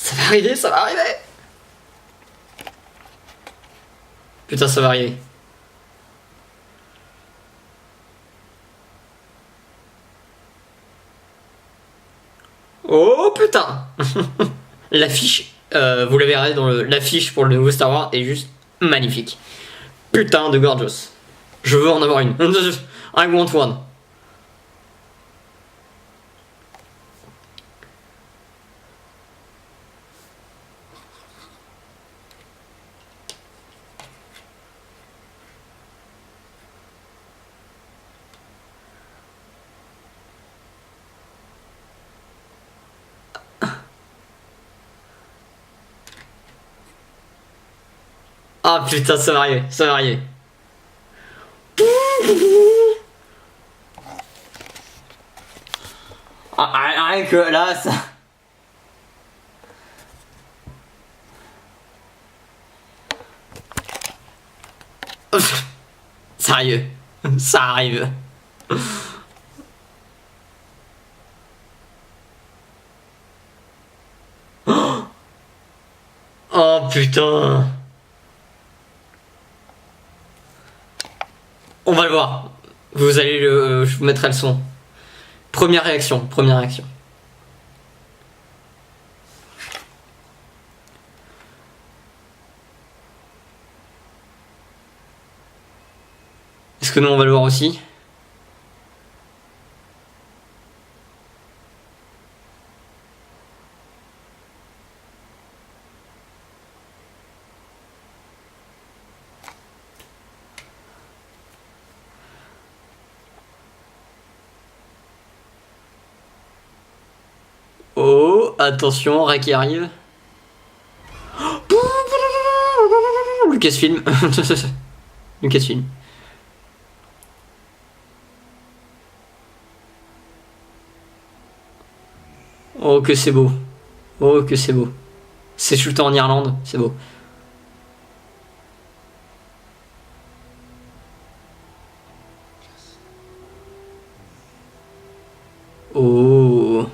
Ça va arriver, ça va arriver. Putain, ça va arriver. Oh putain. L'affiche, vous la verrez dans l'affiche pour le nouveau Star Wars est juste magnifique. Putain de gorgeous. Je veux en avoir une. I want one. Ah putain, ça va arriver, ça va arriver. Ah, rien que là, ça... Ça arrive. Ça arrive. Oh putain. On va le voir. Vous allez le... je vous mettrai le son. Première réaction, première réaction. Est-ce que nous on va le voir aussi? Oh, attention, Ray qui arrive. Lucasfilm. Lucasfilm. Oh que c'est beau. Oh que c'est beau. C'est shooté en Irlande, c'est beau. Oh.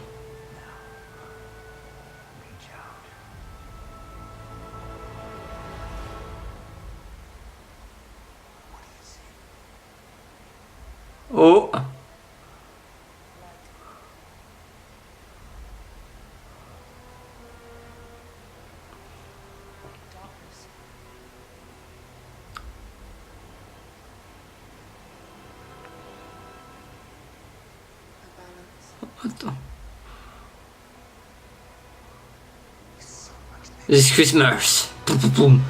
Oh. Attends. This Christmas. Poum, poum, poum.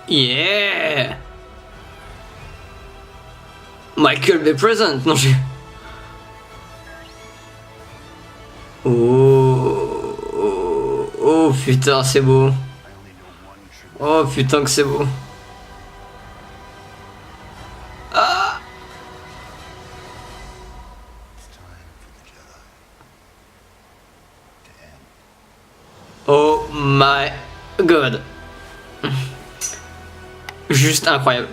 Yeah. Michael be present. Non, j'ai... Oh, oh, oh putain, c'est beau. Oh putain que c'est beau. Ah. Oh my god. Juste incroyable.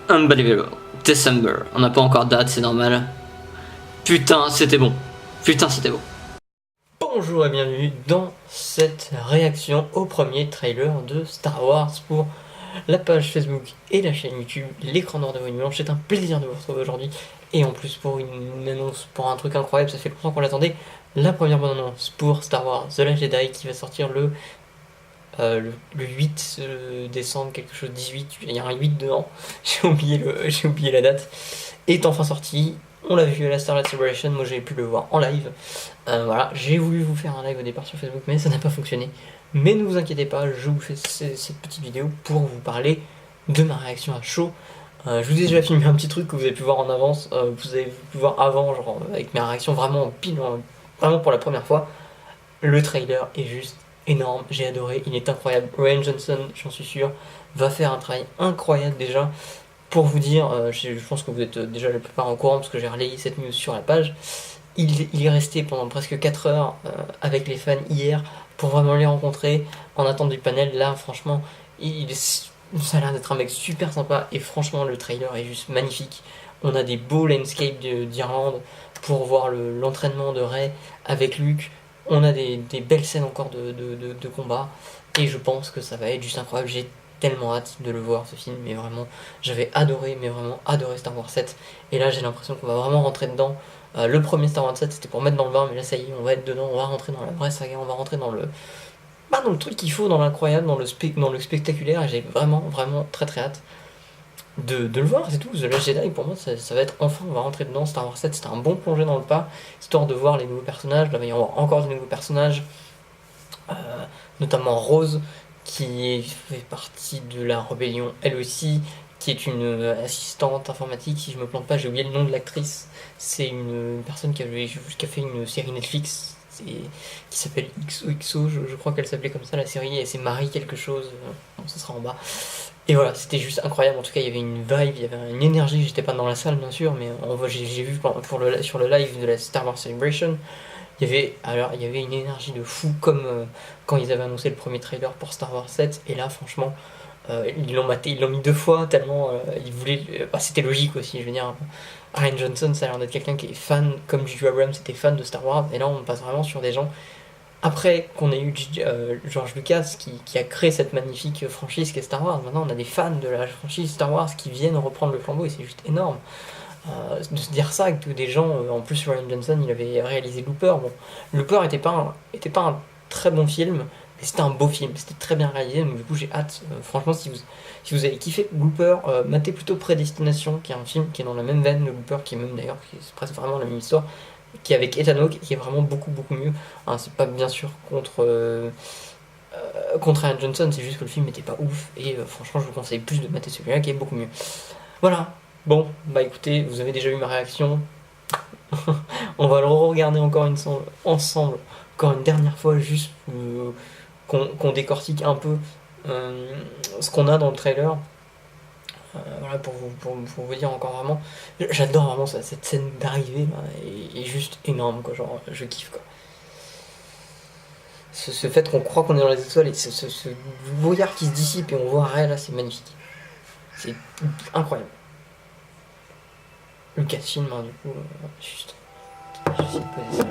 Unbelievable. December. On n'a pas encore de date, c'est normal. Putain, c'était bon. Putain, c'était bon. Bonjour et bienvenue dans cette réaction au premier trailer de Star Wars pour la page Facebook et la chaîne YouTube L'écran noir de vos nuages. C'est un plaisir de vous retrouver aujourd'hui. Et en plus pour une annonce, pour un truc incroyable, ça fait longtemps qu'on l'attendait. La première bonne annonce pour Star Wars The Last Jedi qui va sortir le 8 décembre, quelque chose, 18, il y a un 8 dedans, j'ai oublié la date, est enfin sorti. On l'a vu à la Starlight Celebration, moi j'ai pu le voir en live. Voilà, j'ai voulu vous faire un live au départ sur Facebook, mais ça n'a pas fonctionné. Mais ne vous inquiétez pas, je vous fais cette petite vidéo pour vous parler de ma réaction à chaud. Je vous ai déjà filmé un petit truc que vous avez pu voir en avance, vous avez pu voir avant, genre avec mes réactions vraiment pile, vraiment pour la première fois. Le trailer est juste énorme, j'ai adoré, il est incroyable. Rian Johnson, j'en suis sûr, va faire un travail incroyable déjà. Pour vous dire, je pense que vous êtes déjà la plupart au courant parce que j'ai relayé cette news sur la page. Il est resté pendant presque 4 heures avec les fans hier pour vraiment les rencontrer en attente du panel. Là, franchement, ça a l'air d'être un mec super sympa et franchement, le trailer est juste magnifique. On a des beaux landscapes d'Irlande pour voir l'entraînement de Rey avec Luke. On a des belles scènes encore de combat. Et je pense que ça va être juste incroyable. J'ai tellement hâte de le voir ce film. Mais vraiment, j'avais adoré, mais vraiment adoré Star Wars 7. Et là, j'ai l'impression qu'on va vraiment rentrer dedans. Le premier Star Wars 7, c'était pour mettre dans le bain. Mais là, ça y est, on va être dedans. On va rentrer dans la vraie saga. On va rentrer dans dans le truc qu'il faut, dans l'incroyable, dans le spectaculaire. Et j'ai vraiment, vraiment très très hâte de le voir, c'est tout. The Last Jedi, pour moi, ça va être enfin, on va rentrer dedans. Star Wars 7, c'était un bon plongé dans le pas, histoire de voir les nouveaux personnages. Là, il va y avoir encore des nouveaux personnages, euh, notamment Rose, qui fait partie de la rébellion, elle aussi, qui est une assistante informatique. Si je me plante pas, j'ai oublié le nom de l'actrice. C'est une personne qui a fait une série Netflix qui s'appelle XOXO, je crois qu'elle s'appelait comme ça la série, et c'est Marie quelque chose, bon, ça sera en bas. Et voilà, c'était juste incroyable. En tout cas, il y avait une vibe, il y avait une énergie. J'étais pas dans la salle, bien sûr, mais j'ai vu sur le live de la Star Wars Celebration, il y avait une énergie de fou, comme quand ils avaient annoncé le premier trailer pour Star Wars 7. Et là, franchement, ils l'ont maté, ils l'ont mis 2 fois, tellement ils voulaient. C'était logique aussi, je veux dire. Ryan Johnson, ça a l'air d'être quelqu'un qui est fan, comme J.J. Abrams était fan de Star Wars. Et là, on passe vraiment sur des gens après qu'on ait eu George Lucas qui a créé cette magnifique franchise qu'est Star Wars. Maintenant, on a des fans de la franchise Star Wars qui viennent reprendre le flambeau et c'est juste énorme. De se dire ça, que des gens, en plus Ryan Johnson, il avait réalisé Looper. Bon, Looper était pas un très bon film, mais c'était un beau film, c'était très bien réalisé, donc du coup j'ai hâte. Franchement, si vous avez kiffé Looper, matez plutôt Prédestination, qui est un film qui est dans la même veine de Looper, qui est même d'ailleurs, qui est presque vraiment la même histoire, qui est avec Ethan Hawke, qui est vraiment beaucoup beaucoup mieux. Hein, c'est pas bien sûr contre Ryan Johnson, c'est juste que le film était pas ouf, et franchement je vous conseille plus de mater celui-là qui est beaucoup mieux. Voilà, bon, bah écoutez, vous avez déjà eu ma réaction. On va le regarder ensemble, encore une dernière fois, juste qu'on décortique un peu ce qu'on a dans le trailer. Voilà, pour vous dire encore vraiment, j'adore vraiment cette scène d'arrivée là, est juste énorme, quoi, genre je kiffe quoi. Ce fait qu'on croit qu'on est dans les étoiles et ce brouillard qui se dissipe et on voit Rey là, c'est magnifique. C'est incroyable. Lucasfilm, hein, du coup, juste. Je vais essayer de poser ça.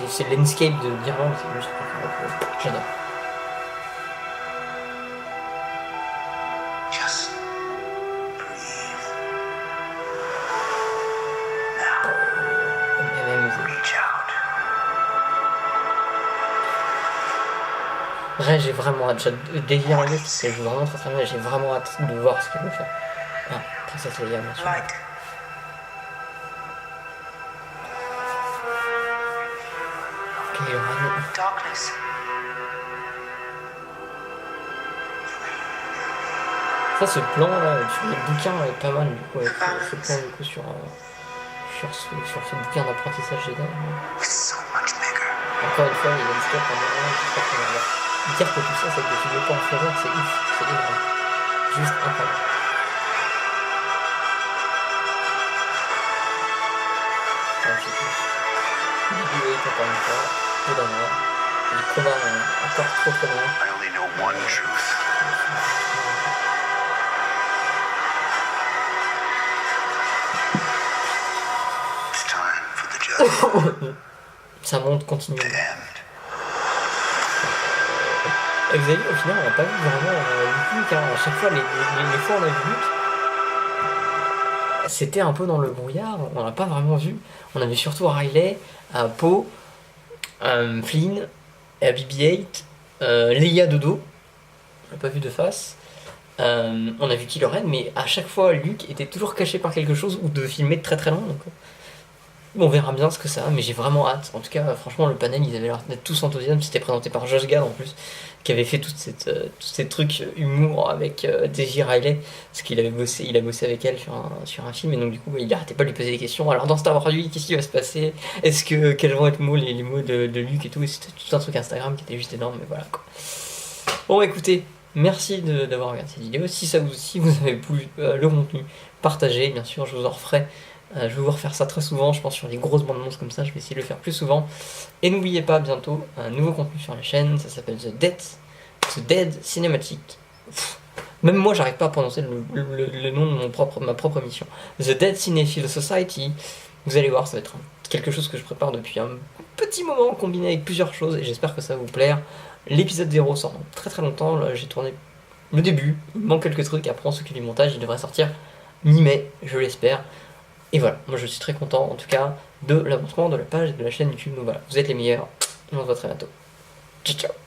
C'est le landscape d'Irlande, c'est juste incroyable. J'adore. Bref, j'ai vraiment hâte. Délire en liste, c'est vraiment très très bien. J'ai vraiment hâte de voir ce qu'il veut faire. Ah, Princesse Leia, bien sûr. Kylo Ren. Ça, ce plan là, sur les bouquins est pas mal du coup, avec ce plan du coup sur ce bouquin d'apprentissage Jedi. Encore une fois, il y a une step en avant, j'espère qu'on va voir. Dire que tout ça, c'est que tu veux pas en faire, c'est ouf, c'est énorme. Juste incroyable. Ouais, c'est ouf. Vidéo est encore une fois, peu d'amour. Le combat encore trop très bien. Ça monte continuellement. Xavier, au final, on n'a pas vu vraiment Luke, hein. À chaque fois, les fois on a vu Luke, c'était un peu dans le brouillard, on l'a pas vraiment vu. On avait surtout Riley, Poe, Flynn, BB-8, Leia de dos, on l'a pas vu de face. On a vu Kylo Ren, mais à chaque fois, Luke était toujours caché par quelque chose ou de filmer de très très loin. Donc, on verra bien ce que ça a, mais j'ai vraiment hâte. En tout cas, franchement, le panel, ils avaient l'air d'être tous enthousiastes. C'était présenté par Josh Gad en plus, qui avait fait tous ces trucs humour avec Daisy Riley, parce qu'il avait bossé, il a bossé avec elle sur un film, et donc du coup, il arrêtait pas de lui poser des questions. Alors dans Star Wars 8, qu'est-ce qui va se passer? Quels vont être les mots de Luke et tout? Et c'était tout un truc Instagram qui était juste énorme, mais voilà quoi. Bon, écoutez, merci d'avoir regardé cette vidéo. Si vous avez plu le contenu, partagez, bien sûr, je vous en referai. Je vais vous refaire ça très souvent, je pense sur les grosses bandes annonces comme ça, je vais essayer de le faire plus souvent. Et n'oubliez pas, bientôt, un nouveau contenu sur la chaîne, ça s'appelle The Dead Cinematic. Même moi, j'arrive pas à prononcer le nom de ma propre émission. The Dead Cinephile Society. Vous allez voir, ça va être quelque chose que je prépare depuis un petit moment, combiné avec plusieurs choses, et j'espère que ça va vous plaire. L'épisode 0 sort dans très très longtemps. Là, j'ai tourné le début, il manque quelques trucs. Après, on s'occupe du montage, il devrait sortir mi-mai, je l'espère. Et voilà, moi je suis très content en tout cas de l'avancement de la page et de la chaîne YouTube. Donc voilà, vous êtes les meilleurs, et on se voit très bientôt. Ciao ciao.